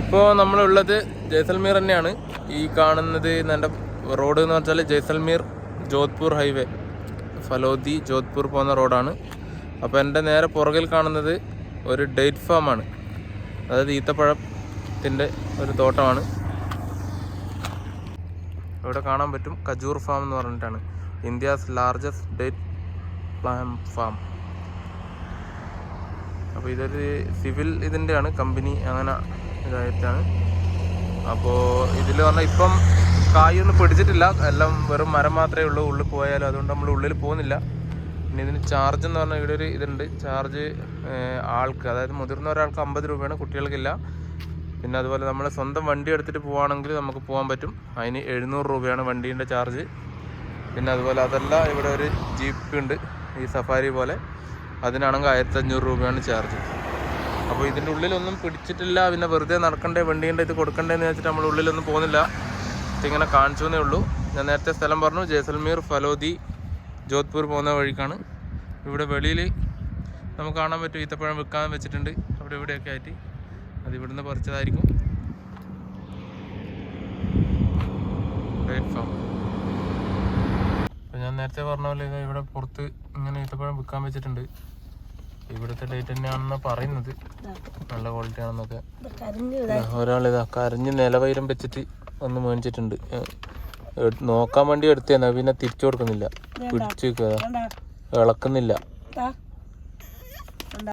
ഇപ്പോൾ നമ്മളുള്ളത് ജയ്സൽമീർ തന്നെയാണ്. ഈ കാണുന്നത് എൻ്റെ റോഡ് എന്ന് വെച്ചാൽ ജയ്സൽമീർ ജോധ്പൂർ ഹൈവേ, ഫലോദി ജോധ്പൂർ പോകുന്ന റോഡാണ്. അപ്പോൾ എൻ്റെ നേരെ പുറകിൽ കാണുന്നത് ഒരു ഡേറ്റ് ഫാമാണ്, അതായത് ഈത്തപ്പഴത്തിൻ്റെ ഒരു തോട്ടമാണ്. ഇവിടെ കാണാൻ പറ്റും ഖജൂർ ഫാം എന്ന് പറഞ്ഞിട്ടാണ്, India's largest date plum farm. അപ്പോൾ ഇതൊരു സിവിൽ ഇതിൻ്റെയാണ്, കമ്പനി അങ്ങനെ ഇതായിട്ടാണ്. അപ്പോൾ ഇതിൽ പറഞ്ഞാൽ ഇപ്പം കായൊന്നും പിടിച്ചിട്ടില്ല, എല്ലാം വെറും മരം മാത്രമേ ഉള്ളൂ ഉള്ളിൽ പോയാലും. അതുകൊണ്ട് നമ്മൾ ഉള്ളിൽ പോകുന്നില്ല. പിന്നെ ഇതിന് ചാർജ് എന്ന് പറഞ്ഞാൽ ഇവിടെ ഒരു ഇതുണ്ട്, ചാർജ് ആൾക്ക്, അതായത് മുതിർന്ന ഒരാൾക്ക് 50 രൂപയാണ്, കുട്ടികൾക്കില്ല. പിന്നെ അതുപോലെ നമ്മൾ സ്വന്തം വണ്ടി എടുത്തിട്ട് പോവുകയാണെങ്കിൽ നമുക്ക് പോകാൻ പറ്റും, അതിന് 700 രൂപയാണ് വണ്ടീൻ്റെ ചാർജ്. പിന്നെ അതുപോലെ അതല്ല, ഇവിടെ ഒരു ജീപ്പ് ഉണ്ട് ഈ സഫാരി പോലെ, അതിനാണെങ്കിൽ 1500 രൂപയാണ് ചാർജ്. അപ്പോൾ ഇതിൻ്റെ ഉള്ളിലൊന്നും പിടിച്ചിട്ടില്ല, പിന്നെ വെറുതെ നടക്കണ്ടേ, വണ്ടീൻ്റെ ഇത് കൊടുക്കണ്ടേന്ന് വെച്ചിട്ട് നമ്മൾ ഉള്ളിലൊന്നും പോകുന്നില്ല. ഇങ്ങനെ കാണിച്ചു എന്നേ ഉള്ളൂ. ഞാൻ നേരത്തെ സ്ഥലം പറഞ്ഞു, ജയ്സൽമീർ ഫലോദി ജോധ്പൂർ പോകുന്ന വഴിക്കാണ്. ഇവിടെ വെളിയിൽ നമുക്ക് കാണാൻ പറ്റും ഈത്തപ്പഴം വിൽക്കാൻ വെച്ചിട്ടുണ്ട് അവിടെ ഇവിടെയൊക്കെ ആയിട്ട്, അത് ഇവിടുന്ന് പറിച്ചതായിരിക്കും. Date farm. അപ്പോൾ ഞാൻ നേരത്തെ പറഞ്ഞ പോലെ ഇവിടെ പുറത്ത് ഇങ്ങനെ ഈത്തപ്പഴം വിൽക്കാൻ വെച്ചിട്ടുണ്ട്. ഇവിടുത്തെ ഡേറ്റ് തന്നെയാണെന്ന് പറയുന്നത്, നല്ല ക്വാളിറ്റി ആണെന്നൊക്കെ. ഒരാളിതാ കരഞ്ഞ് നിലവൈരം വെച്ചിട്ട് ഒന്ന് മേടിച്ചിട്ടുണ്ട്. നോക്കാൻ വേണ്ടി എടുത്തേന്നാ, പിന്നെ തിരിച്ചു കൊടുക്കുന്നില്ല, പിടിച്ചു ഇളക്കുന്നില്ല.